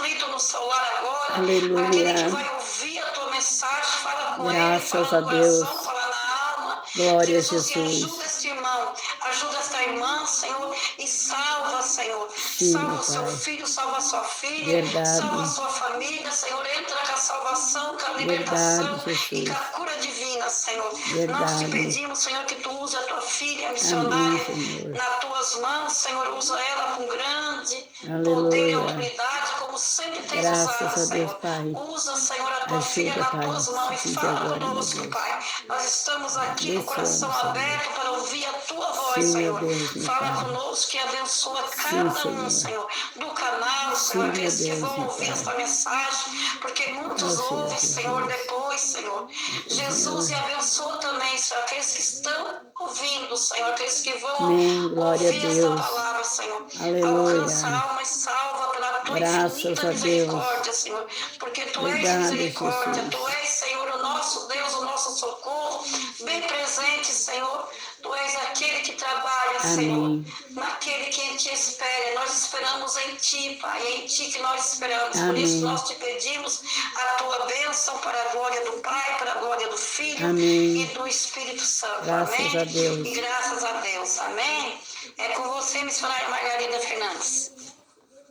aflito no celular agora, Aleluia. aquele que vai ouvir a tua mensagem, fala com Graças ele, fala a no Deus. coração, fala na alma. Glória a Jesus, e Jesus. ajuda este irmão, ajuda esta irmã, Senhor, e salva, Senhor. Sim, Salva o seu Pai. filho, salva a sua filha, Verdade. salva a sua família, Senhor. Entra com a salvação, com a libertação e com a cura divina, Senhor. Nós te pedimos, Senhor, que tu use a tua filha missionária nas tuas mãos, Senhor. Usa ela com grande poder e autoridade, como sempre tens usado, Senhor. Usa, Senhor, a tua filha nas tuas mãos e fala conosco, Pai. Nós estamos aqui com o coração aberto para ouvir a tua voz, Senhor. Fala conosco e abençoa cada um, Senhor, do canal, Senhor, aqueles que vão ouvir esta mensagem, porque muitos ouvem, Senhor, depois, Senhor. Jesus, e abençoa também, Senhor, aqueles que estão ouvindo, Senhor, aqueles que vão ouvir esta palavra, Senhor. Alcança a alma e salva pela tua infinita misericórdia, Senhor, porque tu és misericórdia, tu és, Senhor, o nosso Deus, o nosso socorro, bem presente, Senhor. Tu és aquele que trabalha, Senhor, naquele que te espera. Nós esperamos em Ti, Pai, é em Ti que nós esperamos. Por isso nós te pedimos a Tua bênção para a glória do Pai, para a glória do Filho e do Espírito Santo. Amém? E graças a Deus. Amém? É com você, missionária Margarida Fernandes.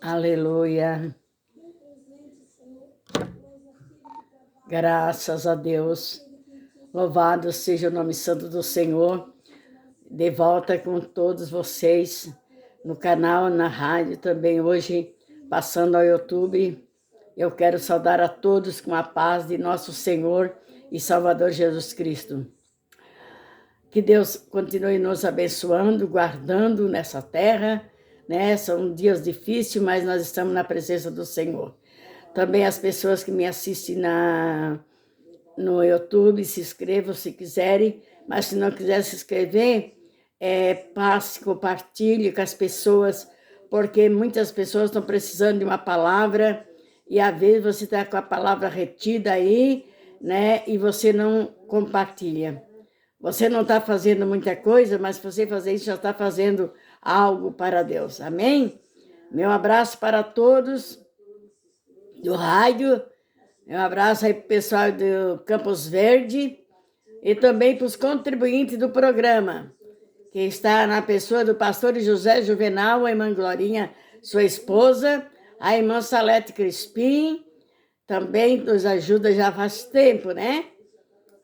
Aleluia. Graças a Deus. Louvado seja o nome santo do Senhor. De volta com todos vocês no canal, na rádio também hoje, passando ao YouTube. Eu quero saudar a todos com a paz de nosso Senhor e Salvador Jesus Cristo. Que Deus continue nos abençoando, guardando nessa terra, né? São dias difíceis, mas nós estamos na presença do Senhor. Também as pessoas que me assistem no YouTube, se inscrevam se quiserem, mas se não quiser se inscrever, passe, compartilhe com as pessoas, porque muitas pessoas estão precisando de uma palavra e às vezes você está com a palavra retida aí, né? E você não compartilha. Você não está fazendo muita coisa, mas se você fazer isso, já está fazendo algo para Deus. Amém? Meu abraço para todos do rádio. Um abraço aí para o pessoal do Campos Verde e também para os contribuintes do programa, que está na pessoa do pastor José Juvenal, a irmã Glorinha, sua esposa, a irmã Salete Crispim, também nos ajuda já faz tempo, né?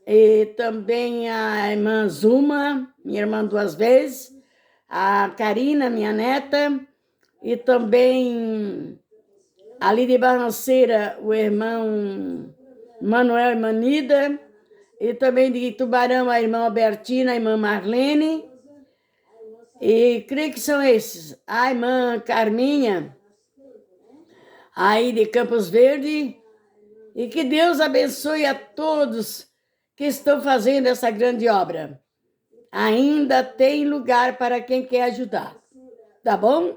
E também a irmã Zuma, minha irmã 2 vezes, a Karina, minha neta, e também ali de Barranceira, o irmão Manuel e Manida, e também de Tubarão, a irmã Albertina, a irmã Marlene, e creio que são esses. A irmã Carminha, aí de Campos Verde, e que Deus abençoe a todos que estão fazendo essa grande obra. Ainda tem lugar para quem quer ajudar, tá bom?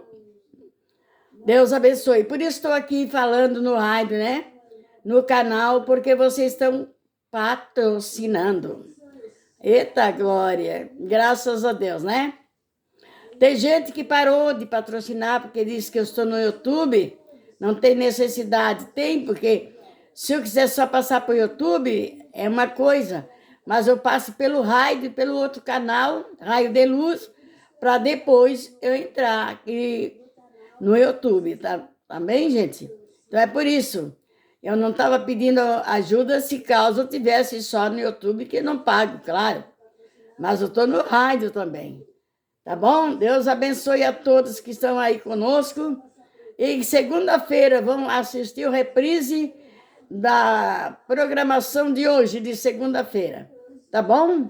Deus abençoe. Por isso estou aqui falando no rádio, né? No canal, porque vocês estão patrocinando. Eita glória! Graças a Deus, né? Tem gente que parou de patrocinar porque diz que eu estou no YouTube. Não tem necessidade. Tem, porque se eu quiser só passar para o YouTube, é uma coisa. Mas eu passo pelo rádio e pelo outro canal, Raio de Luz, para depois eu entrar aqui no YouTube, tá bem, gente? Então é por isso. Eu não estava pedindo ajuda se caso eu tivesse só no YouTube, que eu não pago, claro. Mas eu estou no rádio também. Tá bom? Deus abençoe a todos que estão aí conosco. E segunda-feira vão assistir o reprise da programação de hoje, de segunda-feira. Tá bom?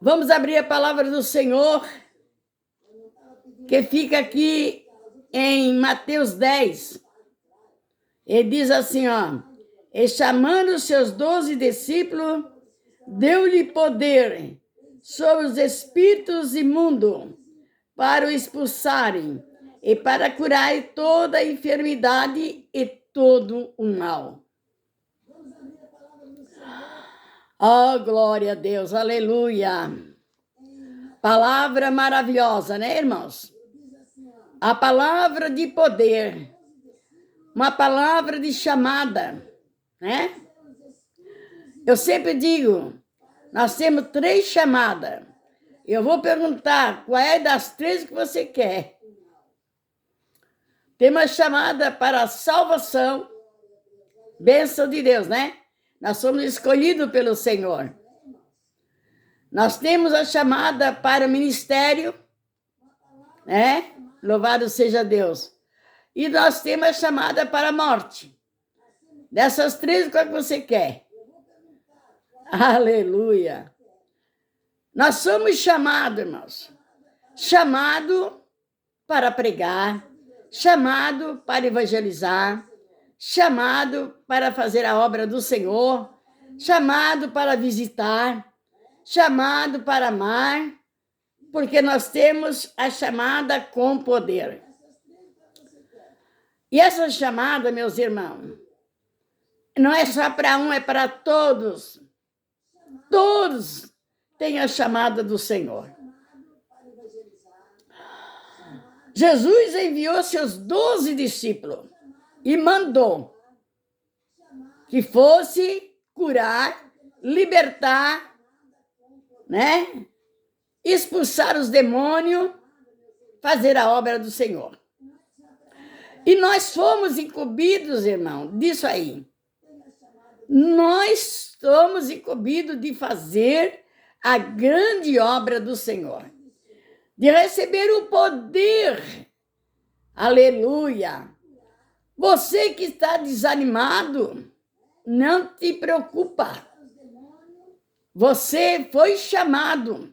Vamos abrir a palavra do Senhor, que fica aqui em Mateus 10. Ele diz assim, ó: e chamando os seus 12 discípulos, deu-lhe poder sobre os espíritos imundos para o expulsarem e para curar toda a enfermidade e todo o mal. Oh, glória a Deus, aleluia. Palavra maravilhosa, né, irmãos? a palavra de poder, uma palavra de chamada, né? Eu sempre digo, nós temos 3 chamadas. Eu vou perguntar qual é das 3 que você quer. Tem uma chamada para a salvação, bênção de Deus, né? Nós somos escolhidos pelo Senhor. Nós temos a chamada para o ministério, né? Louvado seja Deus. E nós temos a chamada para a morte. Dessas 3, qual que você quer? Aleluia! Nós somos chamados, irmãos. Chamado para pregar, chamado para evangelizar, chamado para fazer a obra do Senhor, chamado para visitar, chamado para amar, porque nós temos a chamada com poder. E essa chamada, meus irmãos, não é só para um, é para todos. Todos têm a chamada do Senhor. Jesus enviou seus 12 discípulos e mandou que fosse curar, libertar, né? Expulsar os demônios, fazer a obra do Senhor. E nós fomos incumbidos, irmão, disso aí. Nós somos incumbidos de fazer a grande obra do Senhor, de receber o poder. Aleluia! Você que está desanimado, não te preocupa. Você foi chamado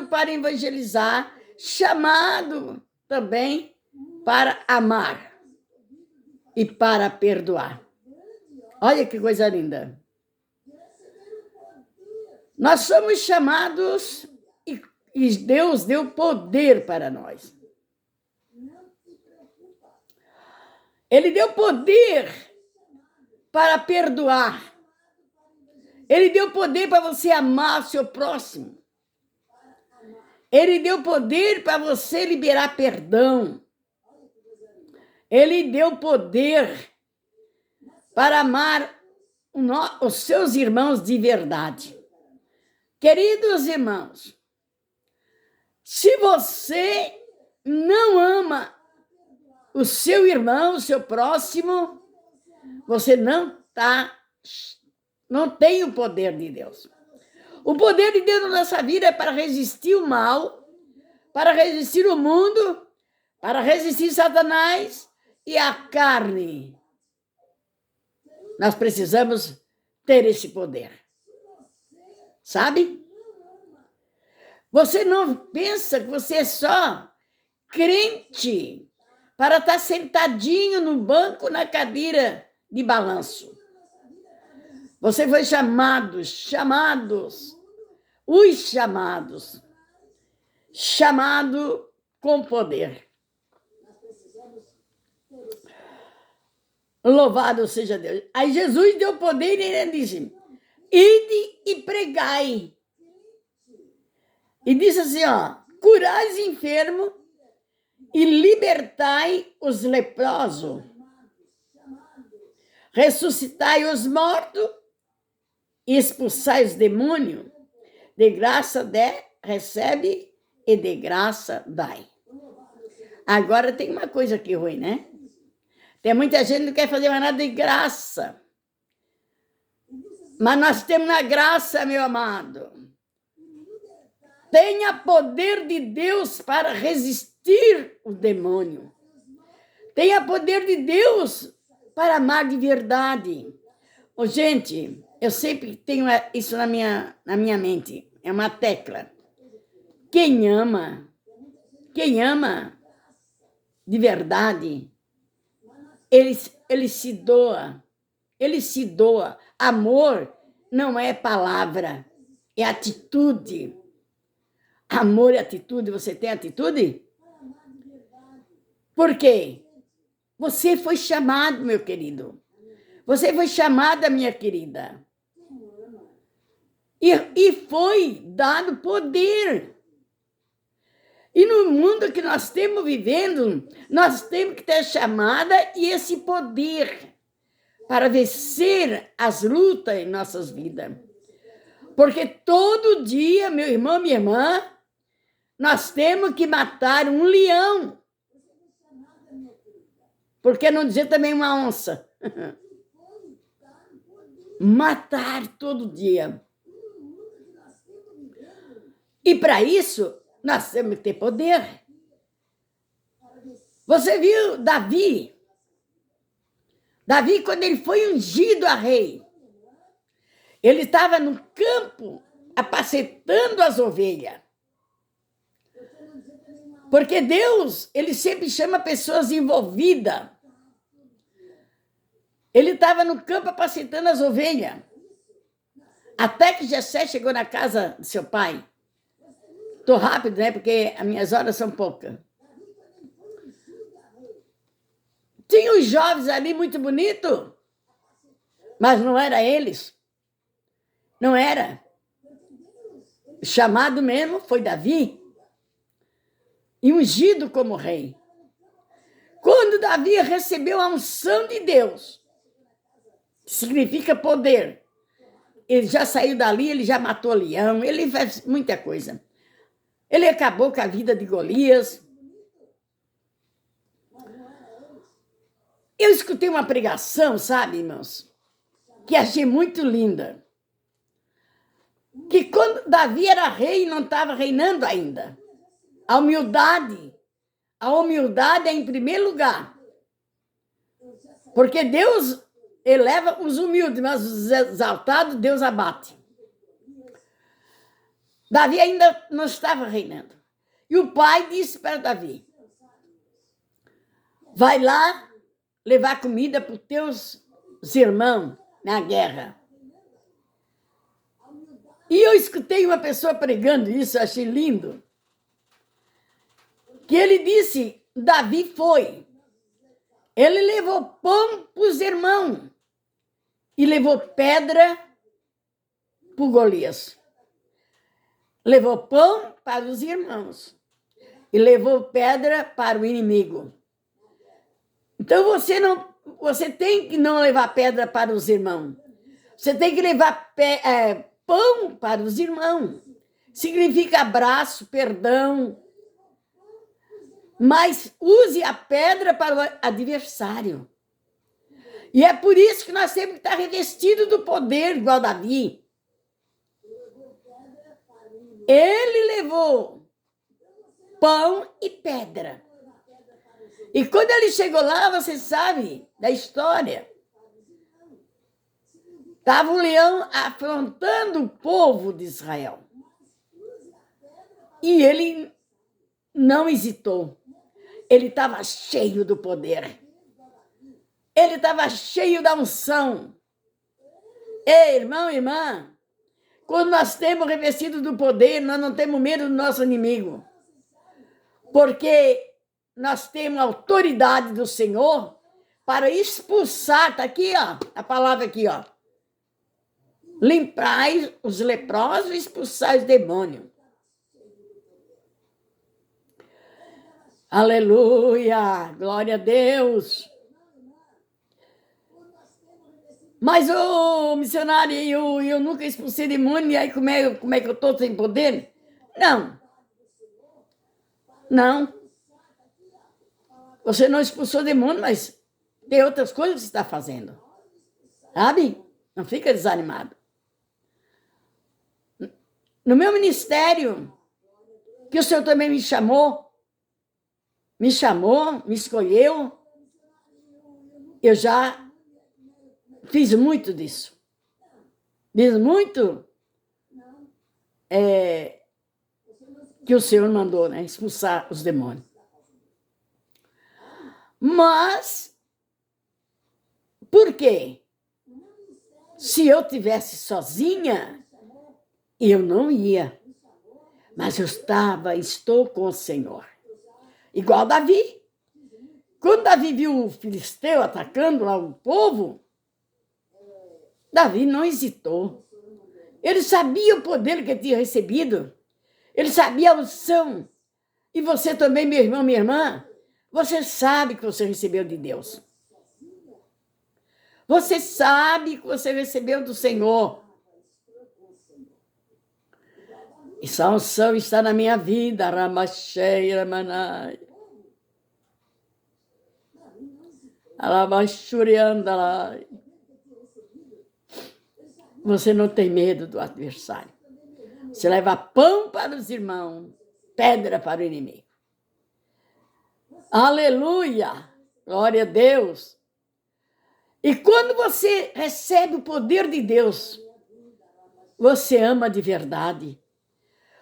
para evangelizar, chamado também para amar e para perdoar. Olha que coisa linda. Nós somos chamados e Deus deu poder para nós. Ele deu poder para perdoar. Ele deu poder para você amar o seu próximo. Ele deu poder para você liberar perdão. Ele deu poder para amar os seus irmãos de verdade. Queridos irmãos, se você não ama o seu irmão, o seu próximo, você não tem o poder de Deus. O poder de Deus na nossa vida é para resistir o mal, para resistir o mundo, para resistir Satanás e a carne. Nós precisamos ter esse poder. Sabe? Você não pensa que você é só crente para estar sentadinho no banco, na cadeira de balanço. Você foi chamado com poder. Louvado seja Deus. Aí Jesus deu poder e ele disse, ide e pregai. E disse assim, curai os enfermos e libertai os leprosos. Ressuscitai os mortos e expulsai os demônios. De graça recebe e de graça dai. Agora tem uma coisa aqui ruim, né? Tem muita gente que não quer fazer mais nada de graça. Mas nós temos a graça, meu amado. Tenha poder de Deus para resistir o demônio. Tenha poder de Deus para amar de verdade. Gente, eu sempre tenho isso na minha mente. É uma tecla. Quem ama de verdade, ele se doa. Ele se doa. Amor não é palavra, é atitude. Amor e atitude, você tem atitude? Por quê? Você foi chamado, meu querido. Você foi chamada, minha querida. E foi dado poder. E no mundo que nós estamos vivendo, nós temos que ter a chamada e esse poder para vencer as lutas em nossas vidas. Porque todo dia, meu irmão, minha irmã, nós temos que matar um leão. Por que não dizer também uma onça? Matar todo dia. E para isso, nós temos que ter poder. Você viu Davi? Davi, quando ele foi ungido a rei, ele estava no campo apacentando as ovelhas. Porque Deus, ele sempre chama pessoas envolvidas. Ele estava no campo apacentando as ovelhas. Até que Jessé chegou na casa de seu pai. Estou rápido, né? Porque as minhas horas são poucas. Tinha os jovens ali muito bonitos, mas não era eles. Não era. O chamado mesmo foi Davi. E ungido como rei. Quando Davi recebeu a unção de Deus, que significa poder, ele já saiu dali, ele já matou leão, ele fez muita coisa. Ele acabou com a vida de Golias. Eu escutei uma pregação, sabe, irmãos, que achei muito linda. Que quando Davi era rei, não estava reinando ainda. A humildade é em primeiro lugar. Porque Deus eleva os humildes, mas os exaltados Deus abate. Davi ainda não estava reinando. E o pai disse para Davi: vai lá levar comida para os teus irmãos na guerra. E eu escutei uma pessoa pregando isso, achei lindo. Que ele disse, Davi foi. Ele levou pão para os irmãos e levou pedra para o Golias. Levou pão para os irmãos e levou pedra para o inimigo. Então você tem que não levar pedra para os irmãos. Você tem que levar pão para os irmãos. Significa abraço, perdão. Mas use a pedra para o adversário. E é por isso que nós temos que estar revestidos do poder, igual Davi. Ele levou pão e pedra. E quando ele chegou lá, você sabe da história. Estava um leão afrontando o povo de Israel. E ele não hesitou. Ele estava cheio do poder. Ele estava cheio da unção. Ei, irmão e irmã, quando nós temos revestido do poder, nós não temos medo do nosso inimigo. Porque nós temos a autoridade do Senhor para expulsar, está aqui, ó, a palavra aqui, ó. Limpar os leprosos e expulsar os demônios. Aleluia, glória a Deus. Mas, missionário, eu nunca expulsei demônio, e aí como é que eu estou sem poder? Não. Você não expulsou demônio, mas tem outras coisas que você está fazendo. Sabe? Não fica desanimado. No meu ministério, que o Senhor também me escolheu, eu já fiz muito disso. Fiz muito que o Senhor mandou, né? Expulsar os demônios. Mas, por quê? Se eu tivesse sozinha, eu não ia. Mas estou com o Senhor. Igual Davi. Quando Davi viu o filisteu atacando lá o povo, Davi não hesitou. Ele sabia o poder que ele tinha recebido. Ele sabia a unção. E você também, meu irmão, minha irmã, você sabe que você recebeu de Deus. Você sabe que você recebeu do Senhor. Essa unção está na minha vida, Ramacheia, Manai. Alabachuriandalai. Você não tem medo do adversário. Você leva pão para os irmãos, pedra para o inimigo. Aleluia! Glória a Deus! E quando você recebe o poder de Deus, você ama de verdade.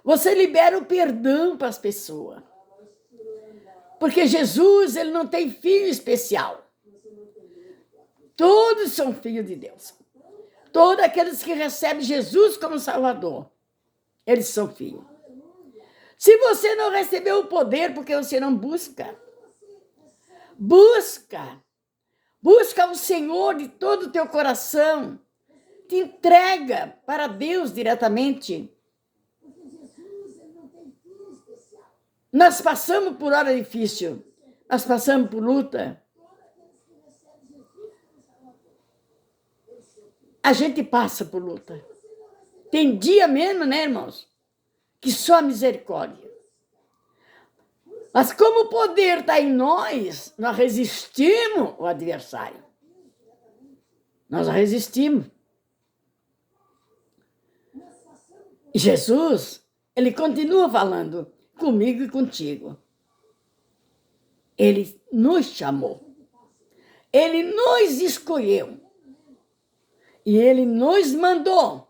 Você libera o perdão para as pessoas. Porque Jesus, ele não tem filho especial. Todos são filhos de Deus. Todos aqueles que recebem Jesus como Salvador, eles são filhos. Se você não recebeu o poder porque você não busca, busca o Senhor de todo o teu coração, te entrega para Deus diretamente. Nós passamos por hora difícil, nós passamos por luta. A gente passa por luta. Tem dia mesmo, né, irmãos? Que só misericórdia. Mas como o poder está em nós, nós resistimos ao adversário. Nós resistimos. E Jesus, ele continua falando comigo e contigo. Ele nos chamou. Ele nos escolheu. E ele nos mandou.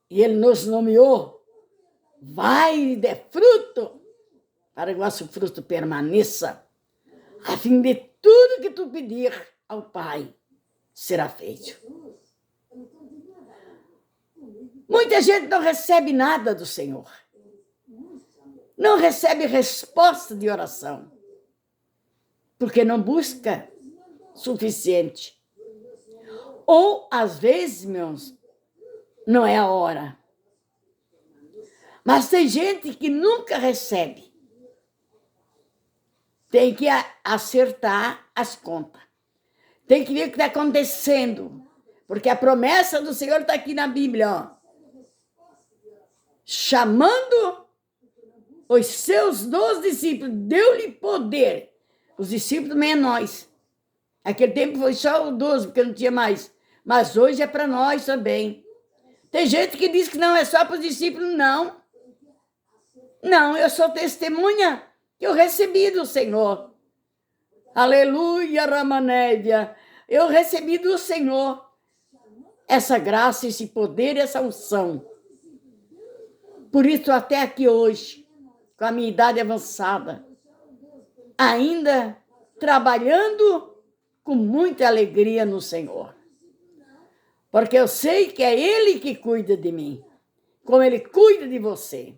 E ele nos nomeou. Vai e dê fruto, para que o nosso fruto permaneça, a fim de tudo que tu pedir ao Pai será feito. Muita gente não recebe nada do Senhor. Não recebe resposta de oração, porque não busca suficiente. Ou, às vezes, meus, não é a hora. Mas tem gente que nunca recebe. Tem que acertar as contas. Tem que ver o que está acontecendo. Porque a promessa do Senhor está aqui na Bíblia, ó. Chamando os seus 12 discípulos, deu-lhe poder. Os discípulos também é nós. Aquele tempo foi só o 12, porque não tinha mais. Mas hoje é para nós também. Tem gente que diz que não é só para os discípulos, não. Não, eu sou testemunha que eu recebi do Senhor. Aleluia, Ramanévia. Eu recebi do Senhor essa graça, esse poder, essa unção. Por isso, até aqui hoje, com a minha idade avançada, ainda trabalhando com muita alegria no Senhor. Porque eu sei que é Ele que cuida de mim, como Ele cuida de você.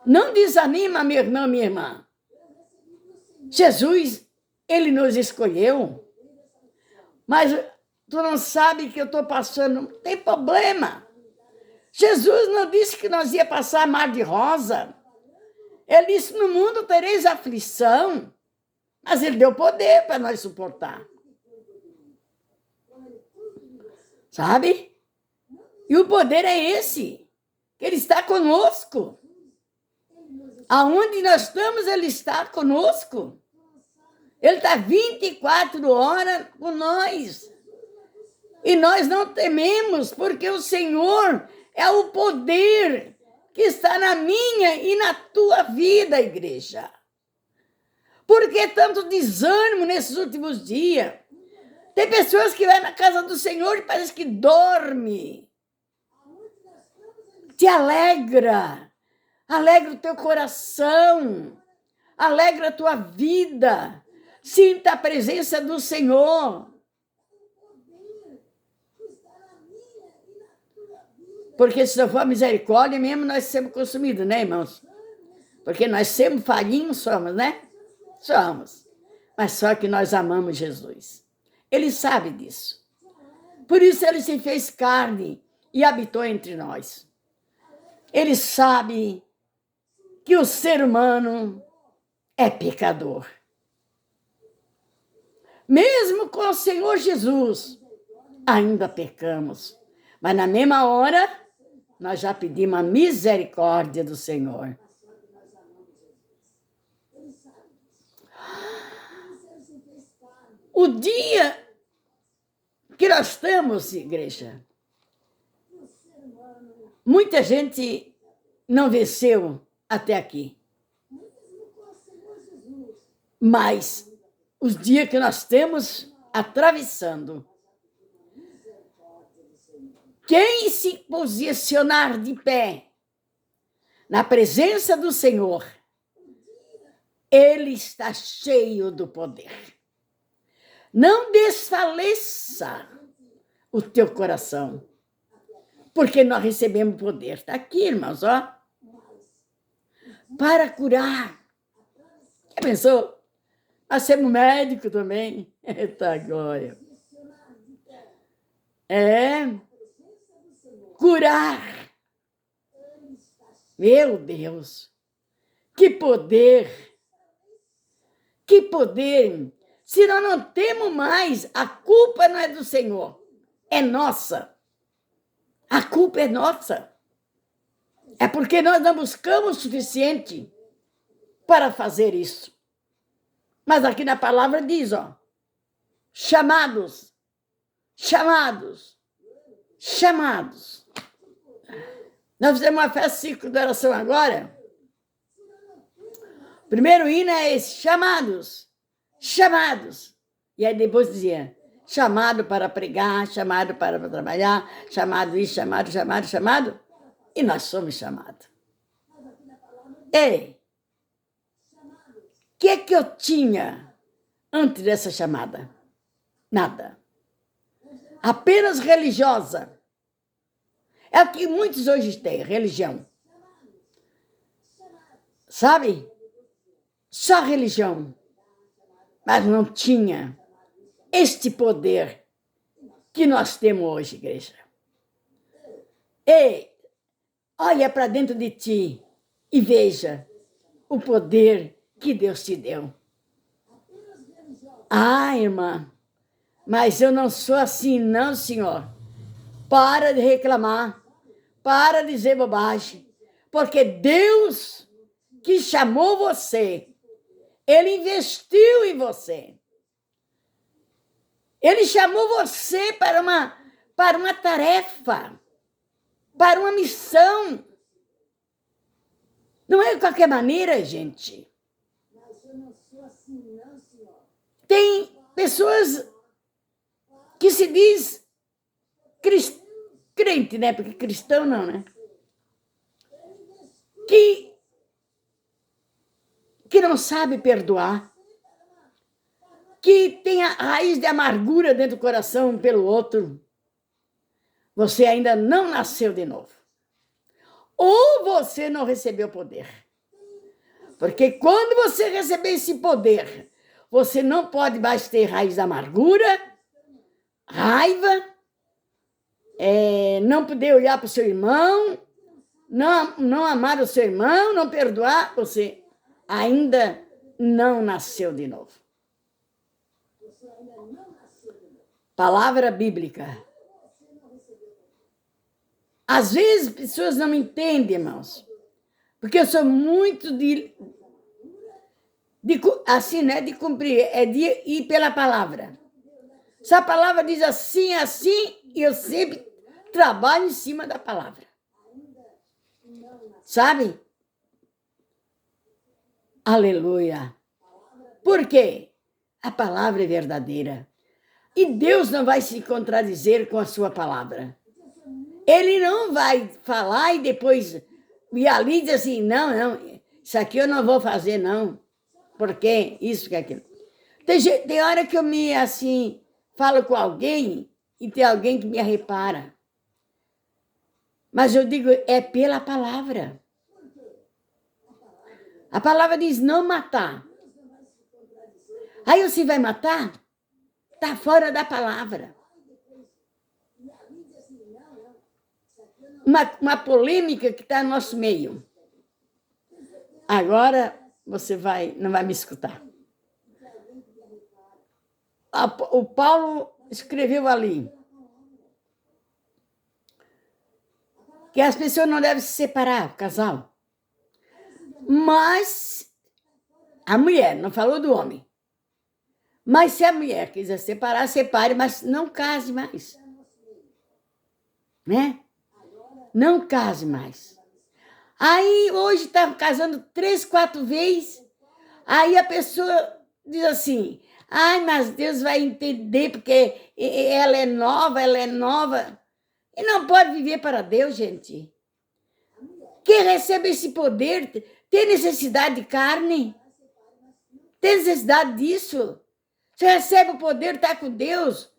Não desanima, meu irmão, minha irmã. Jesus, Ele nos escolheu. Mas tu não sabe que eu estou passando, não tem problema. Jesus não disse que nós ia passar mar de rosa. Ele disse, no mundo tereis aflição. Mas Ele deu poder para nós suportar. Sabe? E o poder é esse. Ele está conosco. Aonde nós estamos, Ele está conosco. Ele está 24 horas com nós. E nós não tememos, porque o Senhor é o poder que está na minha e na tua vida, igreja. Por que tanto desânimo nesses últimos dias? Tem pessoas que vão na casa do Senhor e parece que dorme. Te alegra. Alegra o teu coração. Alegra a tua vida. Sinta a presença do Senhor. Porque se não for misericórdia mesmo, nós somos consumidos, né, irmãos? Porque nós somos falhinhos, somos, né? Somos. Mas só que nós amamos Jesus. Ele sabe disso. Por isso ele se fez carne e habitou entre nós. Ele sabe que o ser humano é pecador. Mesmo com o Senhor Jesus, ainda pecamos. Mas na mesma hora, nós já pedimos a misericórdia do Senhor. O dia que nós estamos, igreja, muita gente não venceu até aqui. Mas os dias que nós temos atravessando, quem se posicionar de pé na presença do Senhor, Ele está cheio do poder. Não desfaleça o teu coração, porque nós recebemos poder. Está aqui, irmãos, ó. Para curar. Já pensou? Nós somos médicos também. Eita glória. Curar. Meu Deus. Que poder. Que poder. Se nós não temos mais, a culpa não é do Senhor, é nossa. A culpa é nossa. É porque nós não buscamos o suficiente para fazer isso. Mas aqui na palavra diz, ó, chamados, chamados, chamados. Nós fizemos uma festa de oração agora. O primeiro hino é esse, chamados. Chamados. E aí depois dizia, chamado para pregar, chamado para trabalhar, chamado isso, chamado. E nós somos chamados. Ei, o que eu tinha antes dessa chamada? Nada. Apenas religiosa. É o que muitos hoje têm, religião. Sabe? Só religião. Mas não tinha este poder que nós temos hoje, igreja. Ei, olha para dentro de ti e veja o poder que Deus te deu. Ah, irmã, mas eu não sou assim, não, senhor. Para de reclamar, para de dizer bobagem, porque Deus que chamou você, Ele investiu em você. Ele chamou você para uma tarefa, para uma missão. Não é de qualquer maneira, gente. Tem pessoas que se diz crente, né? Porque cristão não, né? Que não sabe perdoar, que tem a raiz de amargura dentro do coração pelo outro. Você ainda não nasceu de novo. Ou você não recebeu poder. Porque quando você receber esse poder, você não pode mais ter raiz de amargura, raiva, não poder olhar para o seu irmão, não amar o seu irmão, não perdoar, você ainda não nasceu de novo. Palavra bíblica. Às vezes, pessoas não entendem, irmãos, porque eu sou muito de assim, né, de cumprir, de ir pela palavra. Se a palavra diz assim, assim, e eu sempre trabalho em cima da palavra. Sabe? Aleluia. Por quê? A palavra é verdadeira. E Deus não vai se contradizer com a sua palavra. Ele não vai falar e depois e ali diz assim, não, isso aqui eu não vou fazer, não. Por quê? Isso que é aquilo. Tem hora que eu falo com alguém e tem alguém que me repara. Mas eu digo, é pela palavra. A palavra diz não matar. Aí você vai matar? Está fora da palavra. Uma polêmica que está no nosso meio. Agora você não vai me escutar. O Paulo escreveu ali que as pessoas não devem se separar, o casal. Mas a mulher, não falou do homem. Mas se a mulher quiser separar, separe, mas não case mais. Né? Não case mais. Aí, hoje, está casando 3, 4 vezes. Aí a pessoa diz assim, ai, mas Deus vai entender, porque ela é nova. E não pode viver para Deus, gente. Quem recebe esse poder tem necessidade de carne? Tem necessidade disso? Você recebe o poder, está com Deus,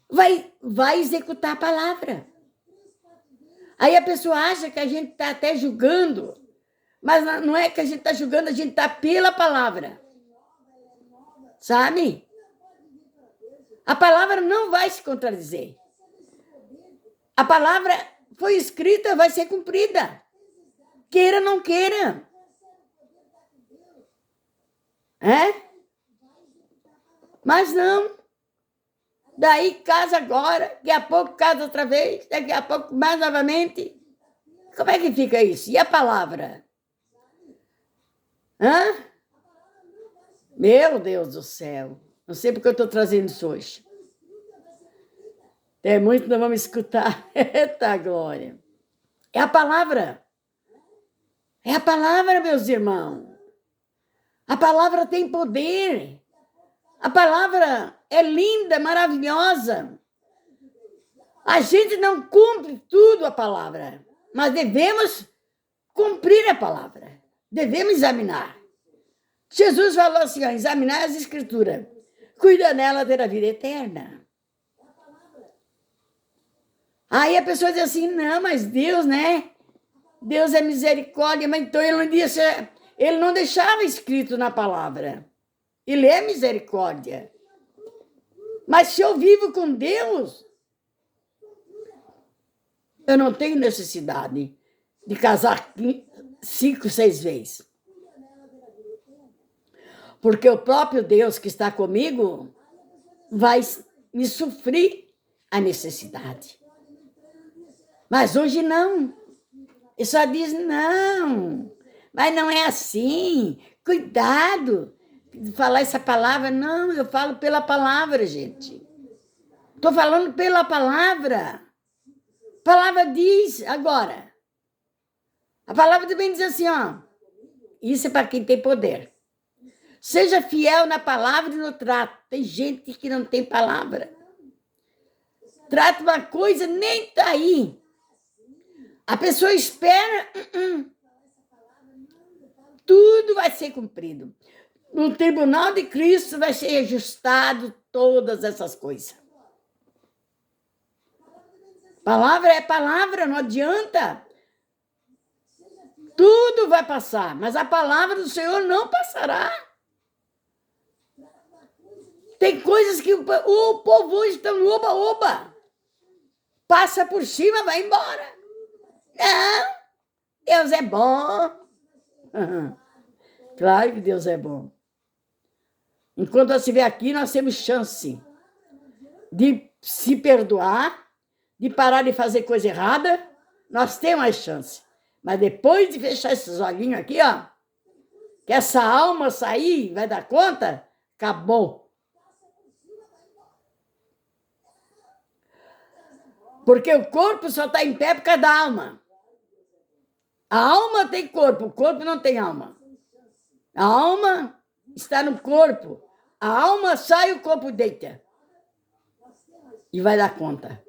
vai executar a palavra. Aí a pessoa acha que a gente está até julgando, mas não é que a gente está julgando, a gente está pela palavra. Sabe? A palavra não vai se contradizer. A palavra foi escrita, vai ser cumprida. Queira ou não queira. Mas não. Daí casa agora, daqui a pouco casa outra vez, daqui a pouco mais novamente. Como é que fica isso? E a palavra? Meu Deus do céu. Não sei porque eu estou trazendo isso hoje. Tem muito, não vamos escutar. Eita glória. É a palavra. É a palavra, meus irmãos. A palavra tem poder. A palavra é linda, maravilhosa. A gente não cumpre tudo a palavra, mas devemos cumprir a palavra. Devemos examinar. Jesus falou assim, ó, examinar as escrituras. Cuida nela ter a vida eterna. Aí a pessoa diz assim, não, mas Deus, né? Deus é misericórdia, mas então ele não deixava escrito na palavra. Ele é misericórdia. Mas se eu vivo com Deus, eu não tenho necessidade de casar 5, 6 vezes. Porque o próprio Deus que está comigo vai me suprir a necessidade. Mas hoje não. Ele só diz, não, mas não é assim. Cuidado de falar essa palavra. Não, eu falo pela palavra, gente. Estou falando pela palavra. A palavra diz agora. A palavra também diz assim, ó. Isso é para quem tem poder. Seja fiel na palavra e no trato. Tem gente que não tem palavra. Trata uma coisa, nem tá aí. A pessoa espera, tudo vai ser cumprido. No tribunal de Cristo vai ser ajustado todas essas coisas. Palavra é palavra, não adianta. Tudo vai passar, mas a palavra do Senhor não passará. Tem coisas que o povo hoje está no oba-oba. Passa por cima, vai embora. Não, Deus é bom. Claro que Deus é bom. Enquanto nós estiver aqui, nós temos chance de se perdoar, de parar de fazer coisa errada. Nós temos mais chance. Mas depois de fechar esses olhinhos aqui, ó, que essa alma sair, vai dar conta, acabou. Porque o corpo só está em pé por causa da alma. A alma tem corpo, o corpo não tem alma. A alma está no corpo. A alma sai, o corpo deita. E vai dar conta.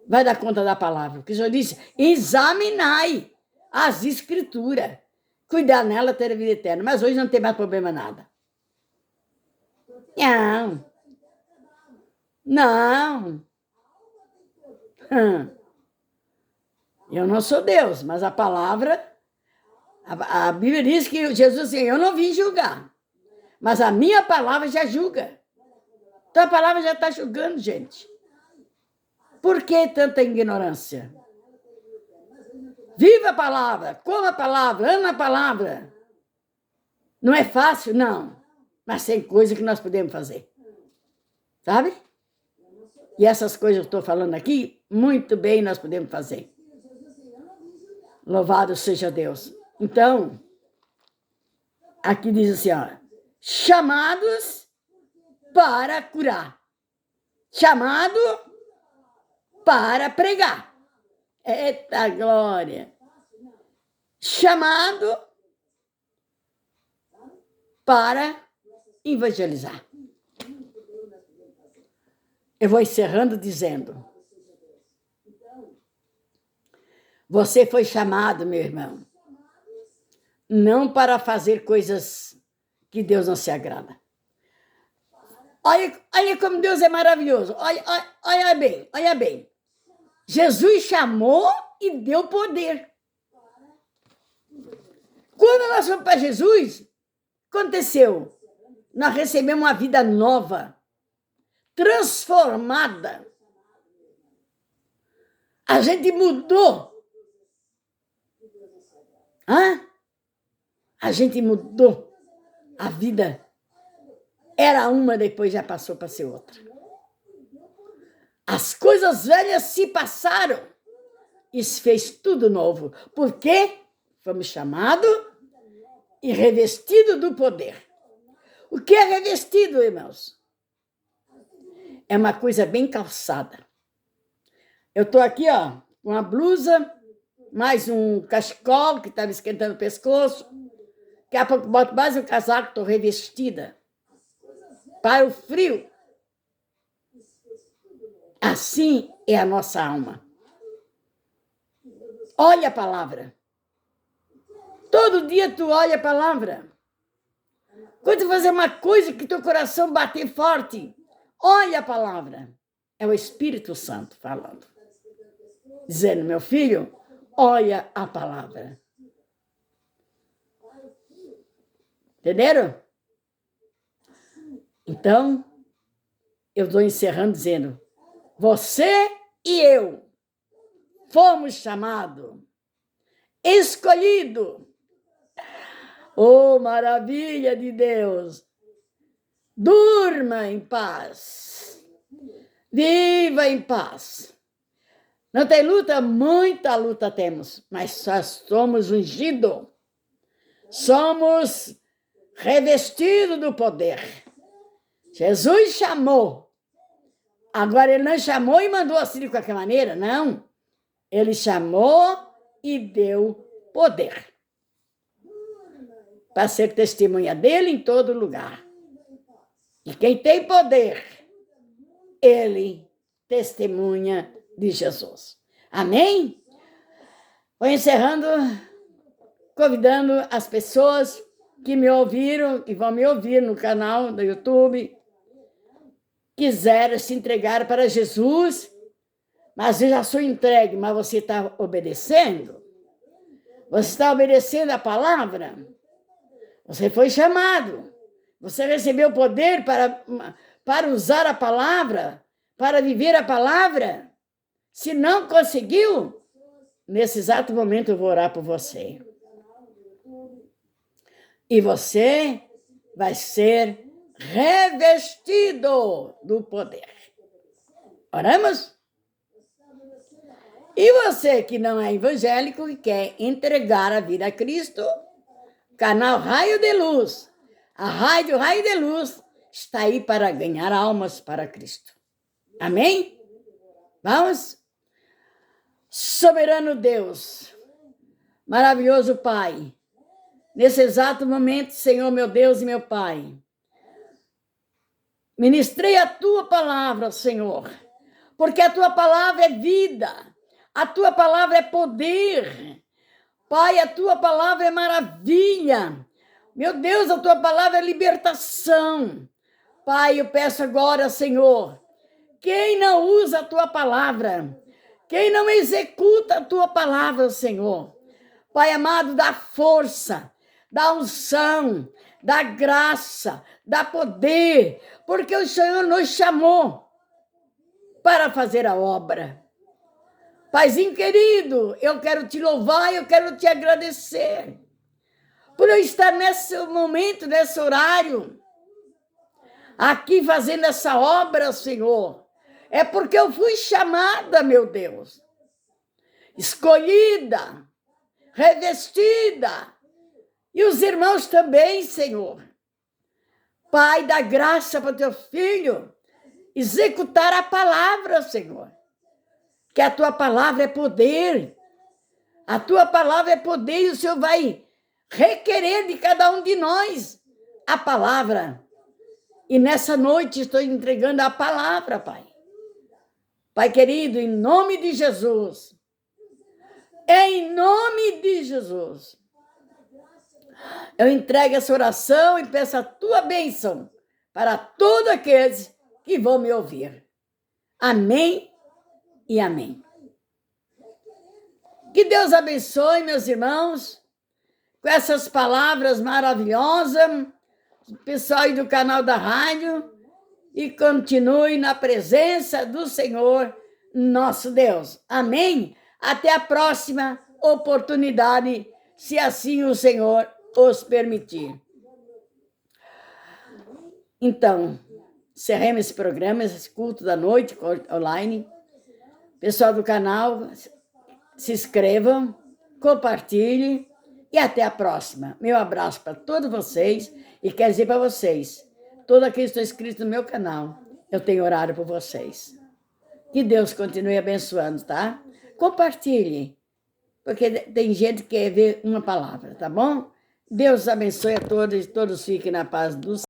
Vai dar conta da palavra. Porque o Senhor disse, examinai as escrituras. Cuidar nela, ter a vida eterna. Mas hoje não tem mais problema nada. Não. Eu não sou Deus, mas a palavra, a Bíblia diz que Jesus disse, eu não vim julgar, mas a minha palavra já julga. Então a palavra já está julgando, gente. Por que tanta ignorância? Viva a palavra, coma a palavra, ama a palavra. Não é fácil, não. Mas tem coisa que nós podemos fazer. Sabe? E essas coisas que eu estou falando aqui, muito bem nós podemos fazer. Louvado seja Deus. Então, aqui diz assim, ó, chamados para curar. Chamado para pregar. Eita glória! Chamado para evangelizar. Eu vou encerrando dizendo, você foi chamado, meu irmão, não para fazer coisas que Deus não se agrada. Olha como Deus é maravilhoso. Olha bem. Jesus chamou e deu poder. Quando nós fomos para Jesus, aconteceu. Nós recebemos uma vida nova, transformada. A gente mudou. A gente mudou. A vida era uma, depois já passou para ser outra. As coisas velhas se passaram e se fez tudo novo. Por quê? Fomos chamados e revestidos do poder. O que é revestido, irmãos? É uma coisa bem calçada. Eu estou aqui, ó, com uma blusa, mais um cachecol que estava esquentando o pescoço. Daqui a pouco boto mais um casaco, estou revestida. Para o frio. Assim é a nossa alma. Olha a palavra. Todo dia tu olha a palavra. Quando tu fazer uma coisa que teu coração bater forte, olha a palavra. É o Espírito Santo falando. Dizendo, meu filho, olha a palavra. Entenderam? Então, eu estou encerrando dizendo, você e eu fomos chamados, escolhidos. Oh, maravilha de Deus! Durma em paz. Viva em paz. Não tem luta? Muita luta temos, mas só somos ungidos. Somos revestidos do poder. Jesus chamou. Agora, ele não chamou e mandou assim de qualquer maneira, não. Ele chamou e deu poder. Para ser testemunha dele em todo lugar. E quem tem poder, ele testemunha de Jesus. Amém? Vou encerrando, convidando as pessoas que me ouviram, que vão me ouvir no canal do YouTube, quiserem se entregar para Jesus, mas eu já sou entregue, mas você está obedecendo? Você está obedecendo a palavra? Você foi chamado. Você recebeu poder para usar a palavra, para viver a palavra? Se não conseguiu, nesse exato momento eu vou orar por você. E você vai ser revestido do poder. Oramos? E você que não é evangélico e quer entregar a vida a Cristo, canal Raio de Luz, a Rádio Raio de Luz está aí para ganhar almas para Cristo. Amém? Vamos? Soberano Deus, maravilhoso Pai, nesse exato momento, Senhor, meu Deus e meu Pai, ministrei a Tua palavra, Senhor, porque a Tua palavra é vida, a Tua palavra é poder. Pai, a Tua palavra é maravilha. Meu Deus, a Tua palavra é libertação. Pai, eu peço agora, Senhor, quem não usa a Tua palavra, quem não executa a Tua palavra, Senhor, Pai amado, dá força, dá unção, dá graça, dá poder, porque o Senhor nos chamou para fazer a obra. Paizinho querido, eu quero te louvar, eu quero te agradecer por eu estar nesse momento, nesse horário, aqui fazendo essa obra, Senhor. É porque eu fui chamada, meu Deus, escolhida, revestida, e os irmãos também, Senhor. Pai, dá graça para o teu filho executar a palavra, Senhor. Que a tua palavra é poder. A tua palavra é poder e o Senhor vai requerer de cada um de nós a palavra. E nessa noite estou entregando a palavra, Pai. Pai querido, em nome de Jesus. Em nome de Jesus. Eu entrego essa oração e peço a tua bênção para todos aqueles que vão me ouvir. Amém e amém. Que Deus abençoe, meus irmãos, com essas palavras maravilhosas, o pessoal aí do canal da rádio, e continue na presença do Senhor, nosso Deus. Amém? Até a próxima oportunidade, se assim o Senhor os permitir. Então, encerremos esse programa, esse culto da noite online. Pessoal do canal, se inscrevam, compartilhem e até a próxima. Meu abraço para todos vocês e quero dizer para vocês, todos aqueles que estão inscritos no meu canal, eu tenho horário por vocês. Que Deus continue abençoando, tá? Compartilhe, porque tem gente que quer ver uma palavra, tá bom? Deus abençoe a todos e todos fiquem na paz do Senhor.